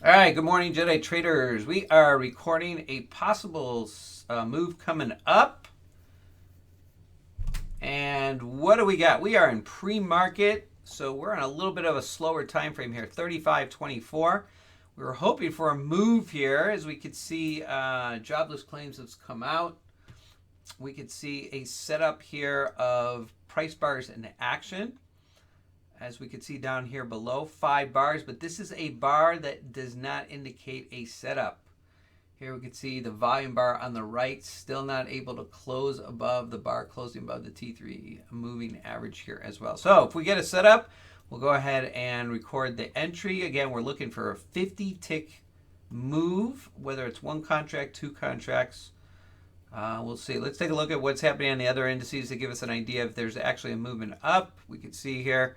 All right, good morning, Jedi traders. We are recording a possible move coming up. And what do we got? We are in pre-market, so we're on a little bit of a slower time frame here, 35.24. We were hoping for a move here, as we could see jobless claims have come out. We could see a setup here of price bars in action. As we can see down here below, 5 bars, but this is a bar that does not indicate a setup. Here we can see the volume bar on the right, still not able to close above the bar closing above the T3 moving average here as well. So if we get a setup, we'll go ahead and record the entry. Again, we're looking for a 50 tick move, whether it's one contract, two contracts. We'll see. Let's take a look at what's happening on the other indices to give us an idea if there's actually a movement up. We can see here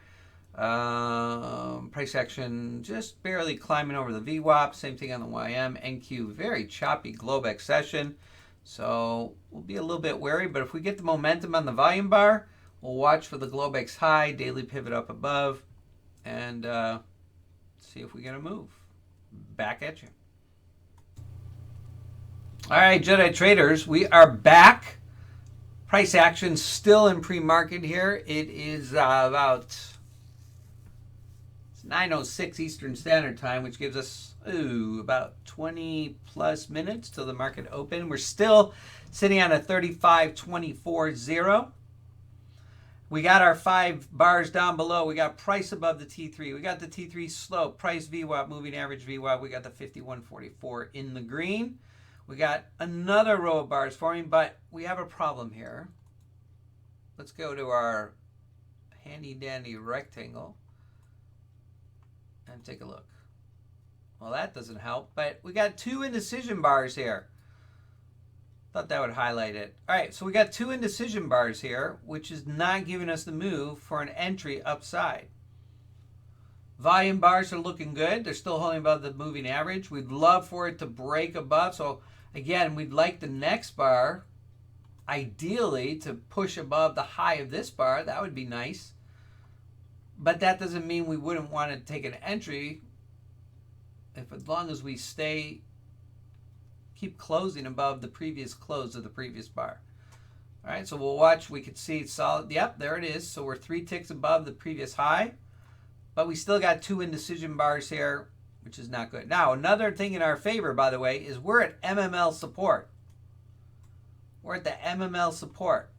price action just barely climbing over the VWAP. Same thing on the YM. MNQ, very choppy Globex session. So we'll be a little bit wary, but if we get the momentum on the volume bar, we'll watch for the Globex high, daily pivot up above, and see if we get a move. Back at you. All right, Jedi traders, we are back. Price action still in pre-market here. It is about 9:06 Eastern Standard Time, which gives us about 20 plus minutes till the market open. We're still sitting on a 35.24.0. We got our 5 bars down below. We got price above the T3. We got the T3 slope, price VWAP, moving average VWAP. We got the 51.44 in the green. We got another row of bars forming, but we have a problem here. Let's go to our handy dandy rectangle and take a look. Well, that doesn't help, but we got 2 indecision bars here. Thought that would highlight it. All right, so we got 2 indecision bars here, which is not giving us the move for an entry upside. Volume bars are looking good. They're still holding above the moving average. We'd love for it to break above. So again, we'd like the next bar, ideally, to push above the high of this bar. That would be nice. But that doesn't mean we wouldn't want to take an entry as long as we keep closing above the previous close of the previous bar. All right, so we'll watch. We could see it's solid. Yep, there it is. So we're 3 ticks above the previous high, but we still got 2 indecision bars here, which is not good. Now, another thing in our favor, by the way, is we're at MML support. We're at the MML support.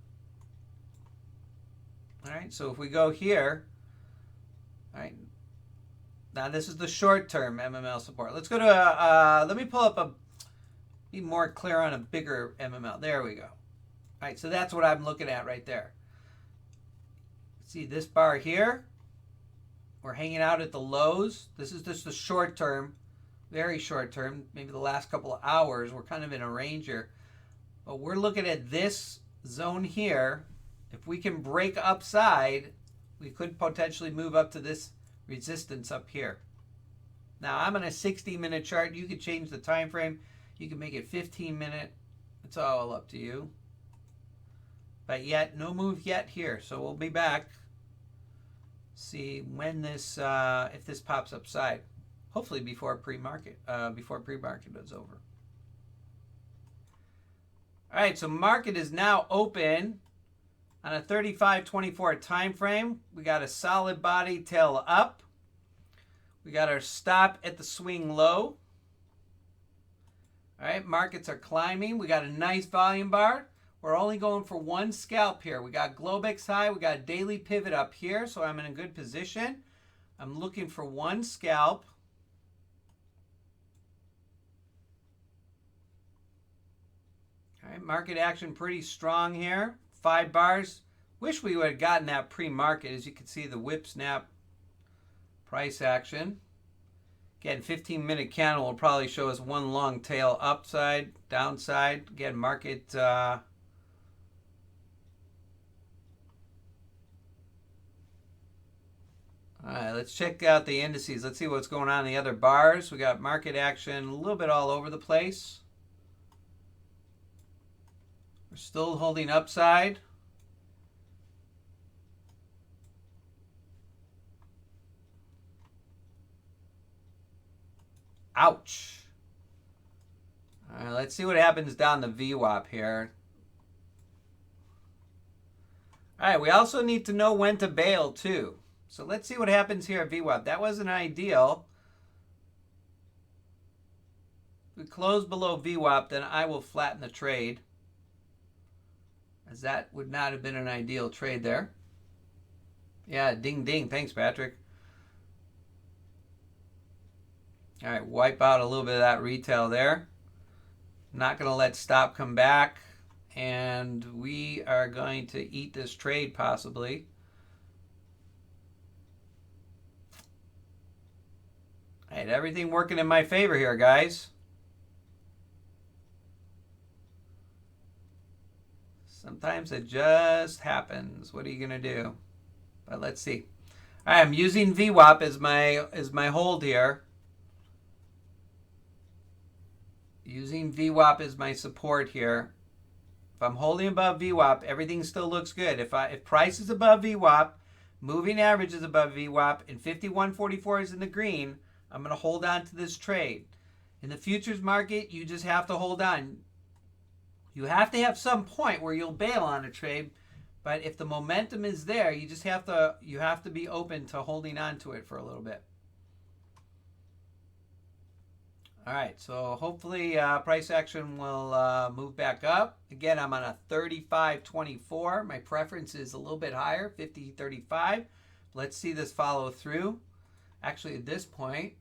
All right, so if we go here, all right, now this is the short-term MML support. Let's go to, let me pull up be more clear on a bigger MML. There we go. All right, so that's what I'm looking at right there. See this bar here? We're hanging out at the lows. This is just the short-term, very short-term, maybe the last couple of hours. We're kind of in a range here. But we're looking at this zone here. If we can break upside, we could potentially move up to this resistance up here. Now, I'm on a 60-minute chart. You could change the time frame. You can make it 15-minute. It's all up to you. But yet, no move yet here. So we'll be back. See when this, if this pops upside. Hopefully before pre-market is over. All right, so market is now open on a 35.24 time frame. We got a solid body tail up. We got our stop at the swing low. All right, markets are climbing. We got a nice volume bar. We're only going for 1 scalp here. We got Globex high. We got a daily pivot up here, so I'm in a good position. I'm looking for 1 scalp. All right, market action pretty strong here. 5 bars. Wish we would have gotten that pre-market. As you can see, the whip snap price action. Again, 15-minute candle will probably show us 1 long tail upside, downside. Again, market all right, let's check out the indices. Let's see what's going on in the other bars. We got market action a little bit all over the place. We're still holding upside. Ouch. All right, let's see what happens down the VWAP here. All right, we also need to know when to bail too. So let's see what happens here at VWAP. That wasn't ideal. If we close below VWAP, then I will flatten the trade, as that would not have been an ideal trade there. Yeah, ding ding. Thanks, Patrick. All right, wipe out a little bit of that retail there. Not going to let stop come back. And we are going to eat this trade possibly. All right, everything working in my favor here, guys. Sometimes it just happens. What are you going to do? But let's see. All right, I'm using VWAP as my hold here. Using VWAP as my support here. If I'm holding above VWAP, everything still looks good. If price is above VWAP, moving average is above VWAP, and 51.44 is in the green, I'm going to hold on to this trade. In the futures market, you just have to hold on. You have to have some point where you'll bail on a trade, but if the momentum is there, you have to be open to holding on to it for a little bit. All right, so hopefully price action will move back up. Again, I'm on a 35.24. My preference is a little bit higher, 50.35. Let's see this follow through. Actually, at this point,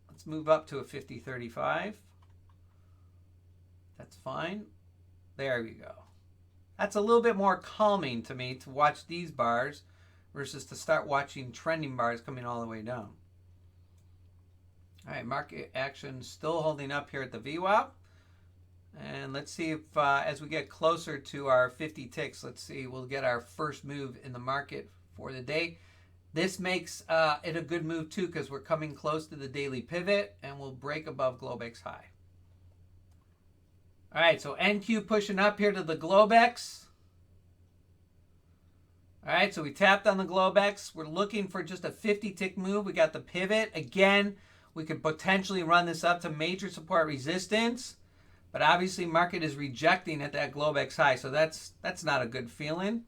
let's move up to a 50.35. That's fine. There we go. That's a little bit more calming to me to watch these bars versus to start watching trending bars coming all the way down. All right, market action still holding up here at the VWAP. And let's see if as we get closer to our 50 ticks, let's see, we'll get our first move in the market for the day. This makes it a good move too because we're coming close to the daily pivot and we'll break above Globex high. All right, so NQ pushing up here to the Globex. All right, so we tapped on the Globex. We're looking for just a 50 tick move. We got the pivot. Again, we could potentially run this up to major support resistance, but obviously market is rejecting at that Globex high, so that's not a good feeling.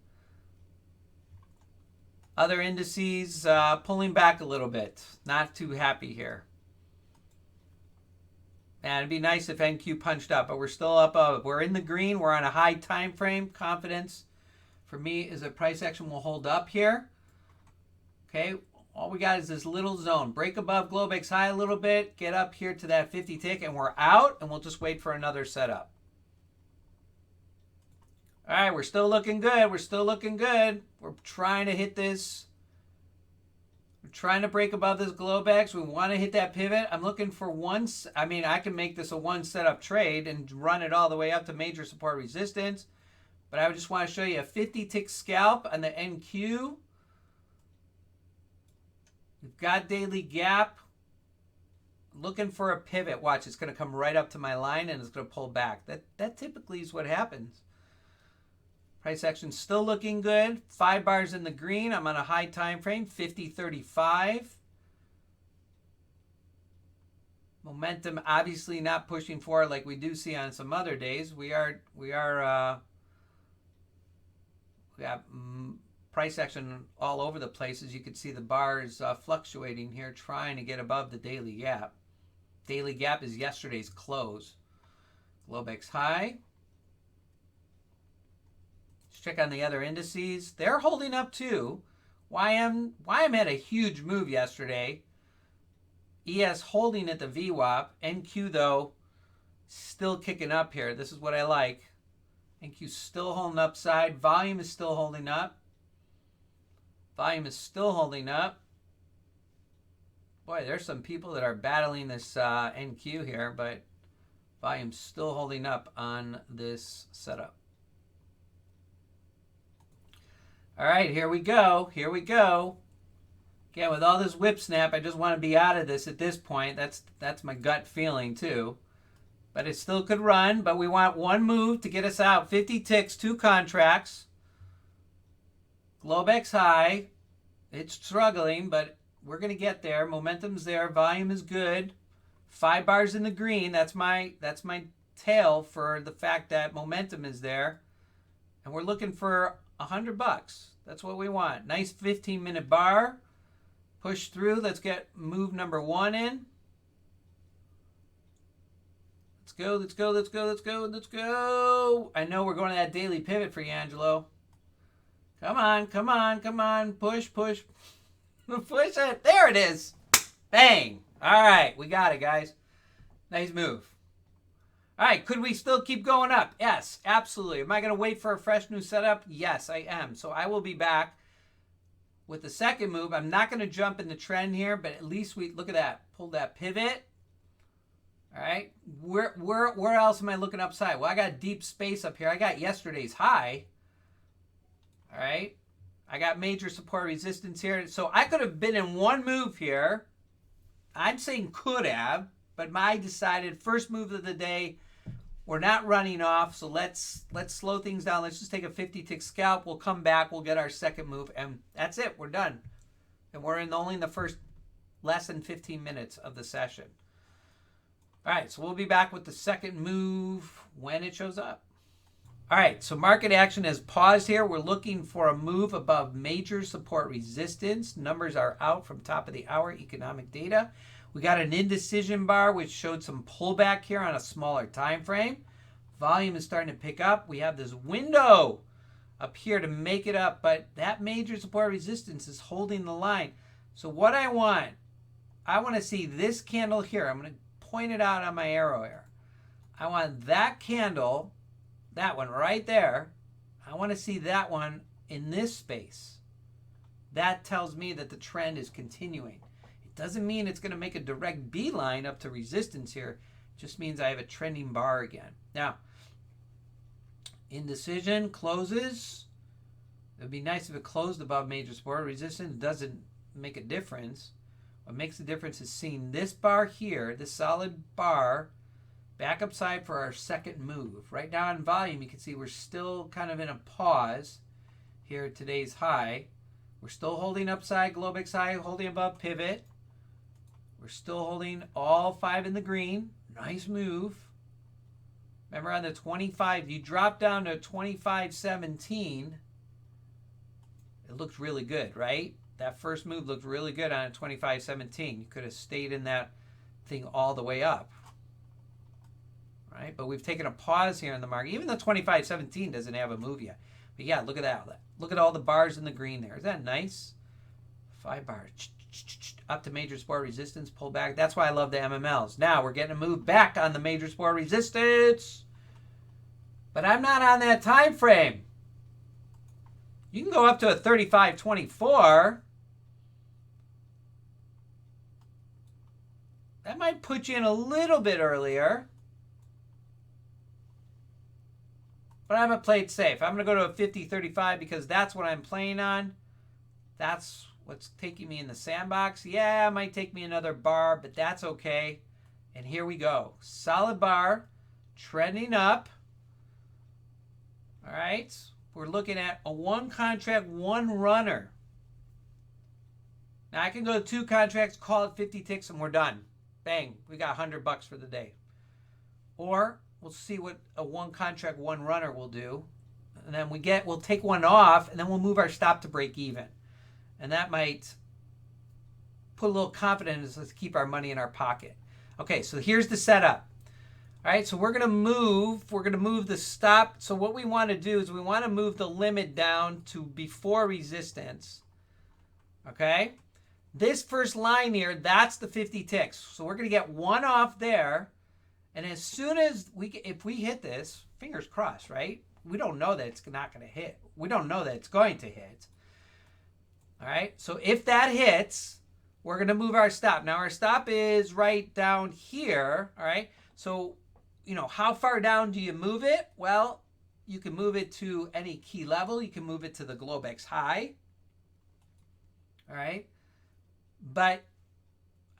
Other indices pulling back a little bit. Not too happy here. And it'd be nice if NQ punched up, but we're still up. We're in the green. We're on a high time frame. Confidence for me is that price action will hold up here. Okay, all we got is this little zone. Break above Globex high a little bit. Get up here to that 50 tick, and we're out, and we'll just wait for another setup. All right, we're still looking good. We're still looking good. We're trying to hit this. We're trying to break above this Globex. We want to hit that pivot. I'm looking for one. I mean, I can make this a one setup trade and run it all the way up to major support resistance. But I just want to show you a 50 tick scalp on the NQ. We've got daily gap. Looking for a pivot. Watch, it's going to come right up to my line and it's going to pull back. That typically is what happens. Price action still looking good. 5 bars in the green. I'm on a high time frame, 50.35. Momentum obviously not pushing forward like we do see on some other days. We got price action all over the place. As you can see, the bars fluctuating here, trying to get above the daily gap. Daily gap is yesterday's close. Globex high. Let's check on the other indices. They're holding up too. YM had a huge move yesterday. ES holding at the VWAP. NQ though, still kicking up here. This is what I like. NQ still holding upside. Volume is still holding up. Volume is still holding up. Boy, there's some people that are battling this NQ here, but volume's still holding up on this setup. All right, here we go. Here we go. Again, with all this whip snap, I just want to be out of this at this point. That's my gut feeling too. But it still could run, but we want one move to get us out. 50 ticks, 2 contracts. Globex high. It's struggling, but we're going to get there. Momentum's there. Volume is good. 5 bars in the green. That's my tail for the fact that momentum is there. And we're looking for $100. That's what we want. Nice 15-minute bar. Push through. Let's get move number 1 in. Let's go, let's go, let's go, let's go, let's go. I know we're going to that daily pivot for you, Angelo. Come on, come on, come on. Push, push. Push it. There it is. Bang. All right, we got it, guys. Nice move. All right, could we still keep going up? Yes, absolutely. Am I going to wait for a fresh new setup? Yes, I am. So I will be back with the second move. I'm not going to jump in the trend here, but at least we look at that. Pull that pivot. All right. Where else am I looking upside? Well, I got deep space up here. I got yesterday's high. All right. I got major support resistance here. So I could have been in one move here. I'm saying could have, but I decided first move of the day, we're not running off. So let's slow things down. Let's just take a 50-tick scalp. We'll come back. We'll get our second move. And that's it. We're done. And we're in only the first less than 15 minutes of the session. All right, so we'll be back with the second move when it shows up. All right, so market action has paused here. We're looking for a move above major support resistance. Numbers are out from top of the hour economic data. We got an indecision bar, which showed some pullback here on a smaller time frame. Volume is starting to pick up. We have this window up here to make it up, but that major support resistance is holding the line. So what I want to see this candle here. I'm going to point it out on my arrow here. I want that candle, that one right there. I want to see that one in this space. That tells me that the trend is continuing. It doesn't mean it's going to make a direct beeline up to resistance here. It just means I have a trending bar again. Now, indecision closes. It would be nice if it closed above major support resistance. It doesn't make a difference. What makes the difference is seeing this bar here, this solid bar, back upside for our second move. Right now in volume, you can see we're still kind of in a pause here at today's high. We're still holding upside, Globex high, holding above pivot. We're still holding all 5 in the green. Nice move. Remember on the 25, you drop down to 25.17. It looks really good, right? That first move looked really good on a 25.17. You could have stayed in that thing all the way up. Right? But we've taken a pause here in the market. Even the 25.17 doesn't have a move yet. But yeah, look at that. Look at all the bars in the green there. Is that nice? 5 bars. Up to major support resistance. Pull back. That's why I love the MMLs. Now we're getting a move back on the major support resistance. But I'm not on that time frame. You can go up to a 35.24. That might put you in a little bit earlier. But I'm going to play it safe. I'm going to go to a 50.35 because that's what I'm playing on. That's what's taking me in the sandbox. Yeah, it might take me another bar, but that's okay. And here we go. Solid bar, trending up. All right. We're looking at a 1 contract, 1 runner. Now I can go to 2 contracts, call it 50 ticks, and we're done. Bang, we got $100 for the day. Or we'll see what a 1 contract, 1 runner will do. And then we'll take one off, and then we'll move our stop to break even. And that might put a little confidence to keep our money in our pocket. Okay, so here's the setup. All right, so we're going to move the stop. So what we want to do is we want to move the limit down to before resistance. Okay? This first line here, that's the 50 ticks. So we're going to get 1 off there. And as soon as if we hit this, fingers crossed, right? We don't know that it's not going to hit. We don't know that it's going to hit. All right? So if that hits, we're going to move our stop. Now our stop is right down here, all right? So how far down do you move it? Well, you can move it to any key level. You can move it to the Globex high. All right. But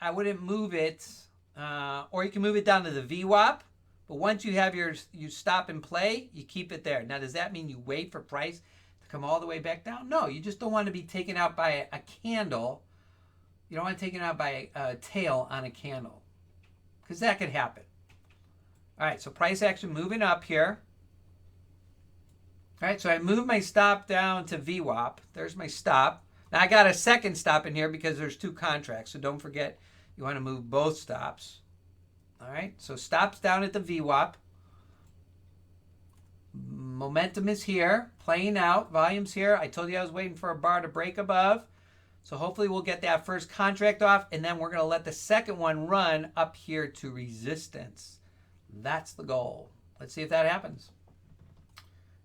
I wouldn't move it, or you can move it down to the VWAP. But once you have you stop and play, you keep it there. Now, does that mean you wait for price to come all the way back down? No, you just don't want to be taken out by a candle. You don't want to be taken out by a tail on a candle. because that could happen. All right, so price action moving up here. All right, so I moved my stop down to VWAP. There's my stop. Now I got a second stop in here because there's 2 contracts, so don't forget you want to move both stops. All right, so stops down at the VWAP. Momentum is here, playing out. Volume's here. I told you I was waiting for a bar to break above. So hopefully we'll get that first contract off, and then we're going to let the second one run up here to resistance. That's the goal. Let's see if that happens.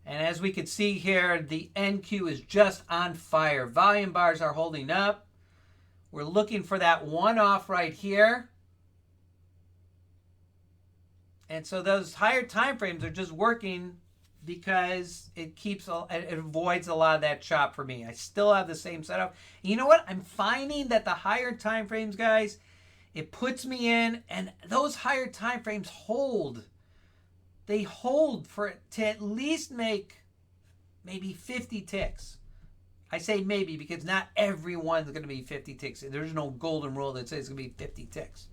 And as we can see here, the NQ is just on fire. Volume bars are holding up. We're looking for that one-off right here. And so those higher time frames are just working because it avoids a lot of that chop for me. I still have the same setup. And you know what? I'm finding that the higher time frames, guys, it puts me in, and those higher time frames hold. They hold for it to at least make maybe 50 ticks. I say maybe because not everyone's going to be 50 ticks. There's no golden rule that says it's going to be 50 ticks.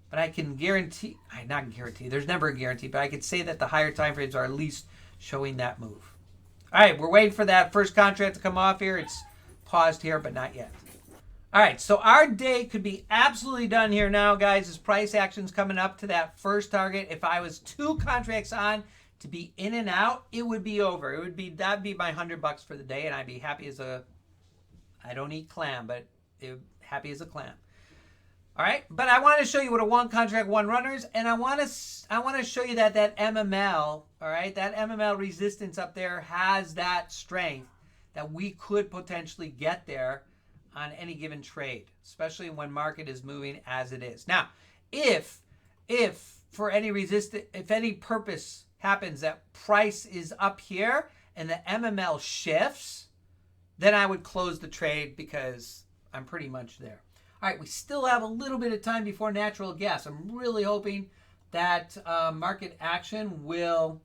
But I can guarantee, not guarantee, there's never a guarantee, but I can say that the higher time frames are at least showing that move. All right, we're waiting for that first contract to come off here. It's paused here, but not yet. All right, so our day could be absolutely done here now, guys. This price action's coming up to that first target. If I was 2 contracts on to be in and out, it would be over. That'd be my $100 for the day, and I'd be happy as a, I don't eat clam, but happy as a clam. All right, but I want to show you what a 1 contract, 1 runners, and I want to show you that MML, all right, that MML resistance up there has that strength that we could potentially get there on any given trade, especially when market is moving as it is. Now, if for any if any purpose happens that price is up here and the MML shifts, then I would close the trade because I'm pretty much there. All right, we still have a little bit of time before natural gas. I'm really hoping that market action will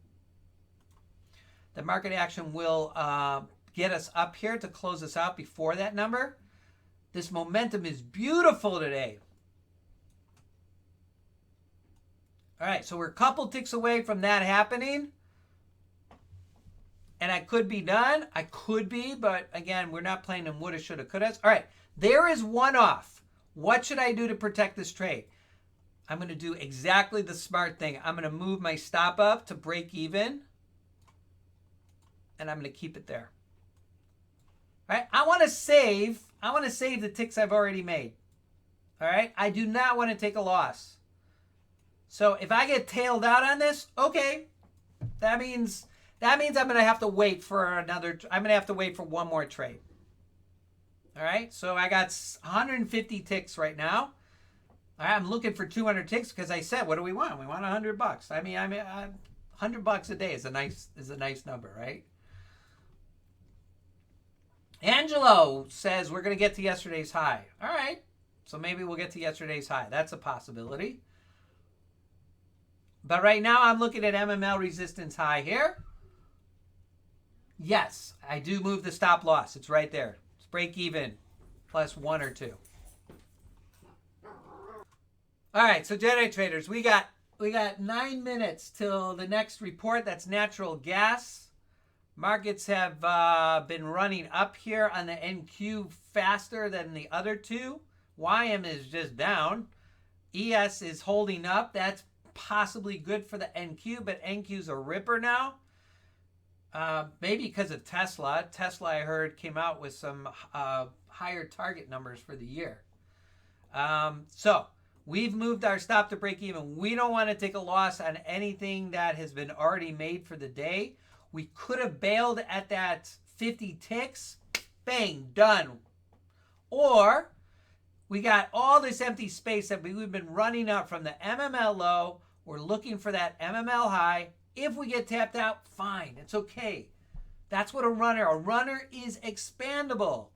get us up here to close us out before that number. This momentum is beautiful today. All right, so we're a couple ticks away from that happening. And I could be done. I could be, but again, we're not playing in woulda, shoulda, coulda. All right, there is one off. What should I do to protect this trade? I'm going to do exactly the smart thing. I'm going to move my stop up to break even. And I'm going to keep it there. All right, I want to save the ticks I've already made. All right, I do not want to take a loss. So if I get tailed out on this, okay, that means I'm going to have to wait for I'm going to have to wait for one more trade. All right, so I got 150 ticks right now. All right, I'm looking for 200 ticks because I said, what do we want? We want $100. I mean, $100 a day is a nice number, right? Angelo says we're going to get to yesterday's high. All right, so maybe we'll get to yesterday's high. That's a possibility. But right now, I'm looking at MML resistance high here. Yes, I do move the stop loss. It's right there. Break even plus 1 or 2. All right, so Jedi traders, we got 9 minutes till the next report. That's natural gas. Markets have been running up here on the NQ faster than the other 2. YM is just down. ES is holding up. That's possibly good for the NQ, but NQ's a ripper now. Maybe because of Tesla. Tesla, I heard, came out with some higher target numbers for the year. So we've moved our stop to break even. We don't want to take a loss on anything that has been already made for the day. We could have bailed at that 50 ticks. Bang, done. Or we got all this empty space that we've been running up from the MML low. We're looking for that MML high. If we get tapped out, fine. It's okay. That's what a runner is expandable.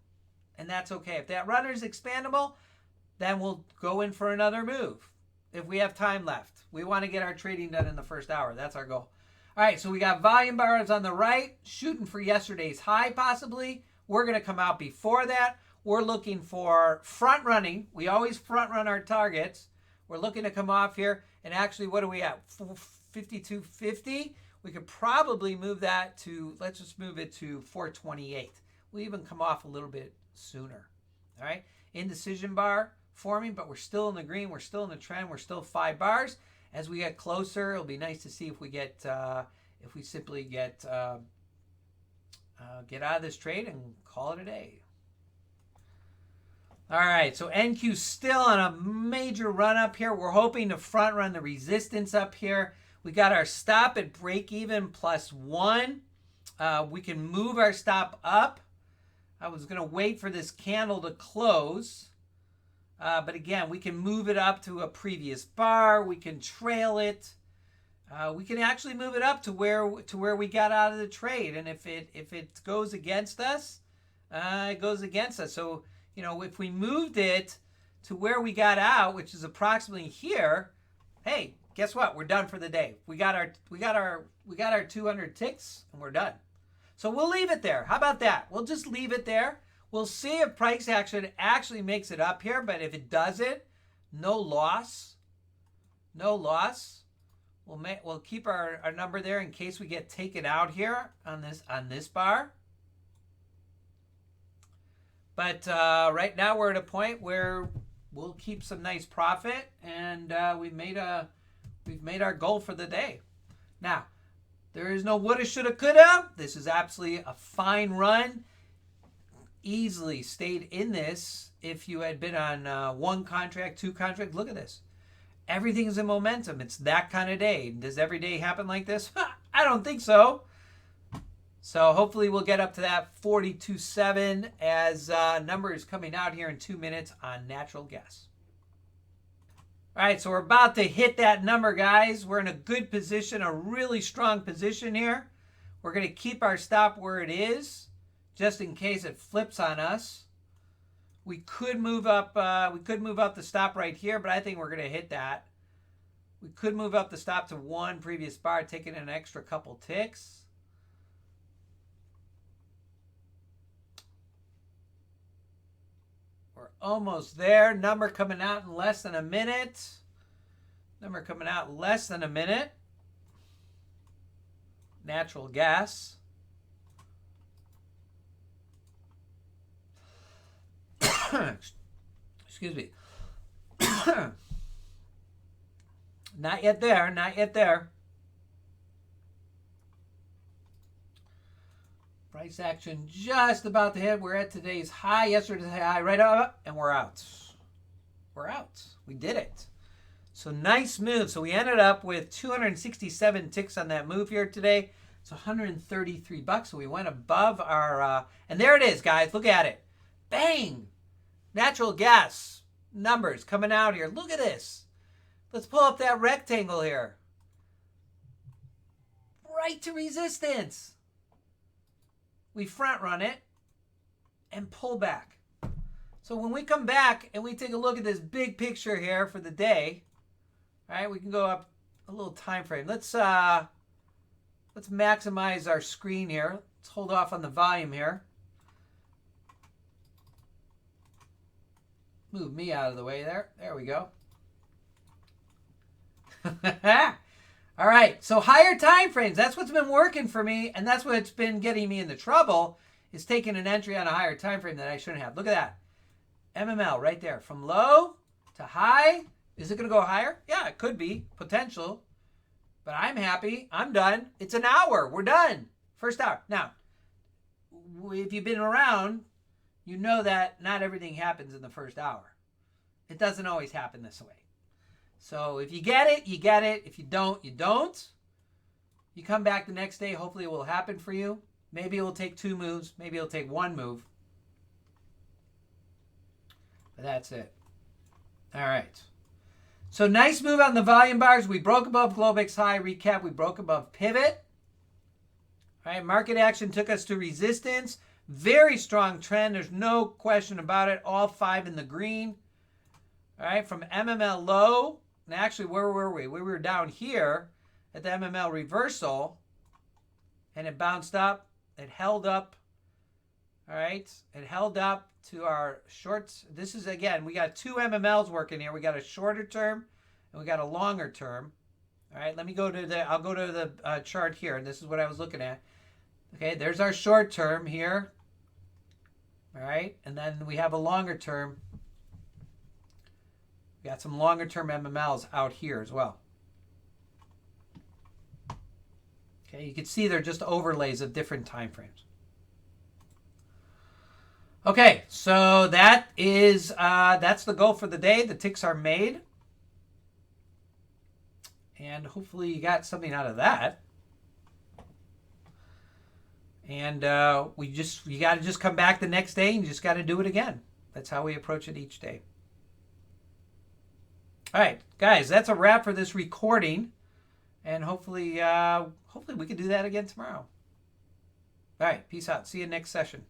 And that's okay. If that runner is expandable, then we'll go in for another move if we have time left. We want to get our trading done in the first hour. That's our goal. All right, so we got volume bars on the right, shooting for yesterday's high possibly. We're going to come out before that. We're looking for front running. We always front run our targets. We're looking to come off here. And actually, what are we at? 52.50. We could probably move that to, let's just move it to 428. We'll even come off a little bit sooner. All right. Indecision bar forming, but we're still in the green. We're still in the trend. We're still 5 bars. As we get closer, it'll be nice to see if we get, if we simply get out of this trade and call it a day. All right, so NQ still on a major run up here. We're hoping to front run the resistance up here. We got our stop at break even +1. We can move our stop up. I was going to wait for this candle to close. But again, we can move it up to a previous bar. We can trail it. We can actually move it up to where we got out of the trade. And if it goes against us, it goes against us. So, you know, if we moved it to where we got out, which is approximately here, hey, guess what? We're done for the day. We got our 200 ticks and we're done. So we'll leave it there. How about that? We'll just leave it there. We'll see if price action actually makes it up here, but if it doesn't, no loss. No loss. We'll keep our number there in case we get taken out here on this bar. But right now we're at a point where we'll keep some nice profit, and we've made our goal for the day. Now, there is no woulda, shoulda, coulda. This is absolutely a fine run. Easily stayed in this if you had been on 1 contract, 2 contracts. Look at this. Everything's in momentum. It's that kind of day. Does every day happen like this? I don't think so. So hopefully we'll get up to that 42.7 as number is coming out here in 2 minutes on natural gas. All right, so we're about to hit that number, guys. We're in a good position, a really strong position here. We're going to keep our stop where it is, just in case it flips on us. We could move up. The stop right here, but I think we're going to hit that. We could move up the stop to 1 previous bar, taking an extra couple ticks. We're almost there. Number coming out in less than a minute. Number coming out in less than a minute. Natural gas. Excuse me. Not yet there. Not yet there. Price action just about to hit. We're at today's high, yesterday's high, right up, and we're out. We're out. We did it. So nice move. So we ended up with 267 ticks on that move here today. It's $133. So we went above our, and there it is, guys. Look at it. Bang! Natural gas numbers coming out here. Look at this. Let's pull up that rectangle here. Right to resistance. We front run it and pull back. So when we come back and we take a look at this big picture here for the day, all right, we can go up a little time frame. Let's maximize our screen here. Let's hold off on the volume here. Move me out of the way there. There we go. All right, so higher time frames. That's what's been working for me, and that's what's been getting me into trouble, is taking an entry on a higher time frame that I shouldn't have. Look at that. MML right there. From low to high. Is it going to go higher? Yeah, it could be. Potential. But I'm happy. I'm done. It's an hour. We're done. First hour. Now, if you've been around, you know that not everything happens in the first hour. It doesn't always happen this way. So if you get it, you get it. If you don't, you don't. You come back the next day. Hopefully it will happen for you. Maybe it will take 2 moves. Maybe it'll take 1 move. But that's it. All right. So nice move on the volume bars. We broke above Globex high. Recap, we broke above pivot. All right, market action took us to resistance. Very strong trend. There's no question about it. All 5 in the green. All right, from MML low. And actually, where were we? We were down here at the MML reversal. And it bounced up. It held up. All right. It held up to our shorts. This is, again, we got 2 MMLs working here. We got a shorter term and we got a longer term. All right, let me go to I'll go to the chart here, and this is what I was looking at. Okay, there's our short term here. All right, and then we have a longer term. We got some longer term MMLs out here as well. Okay, you can see they're just overlays of different time frames. Okay, so that is that's the goal for the day. The ticks are made, and hopefully you got something out of that. And you got to just come back the next day and you just got to do it again. That's how we approach it each day. All right, guys, that's a wrap for this recording, and hopefully we can do that again tomorrow. All right, peace out. See you next session.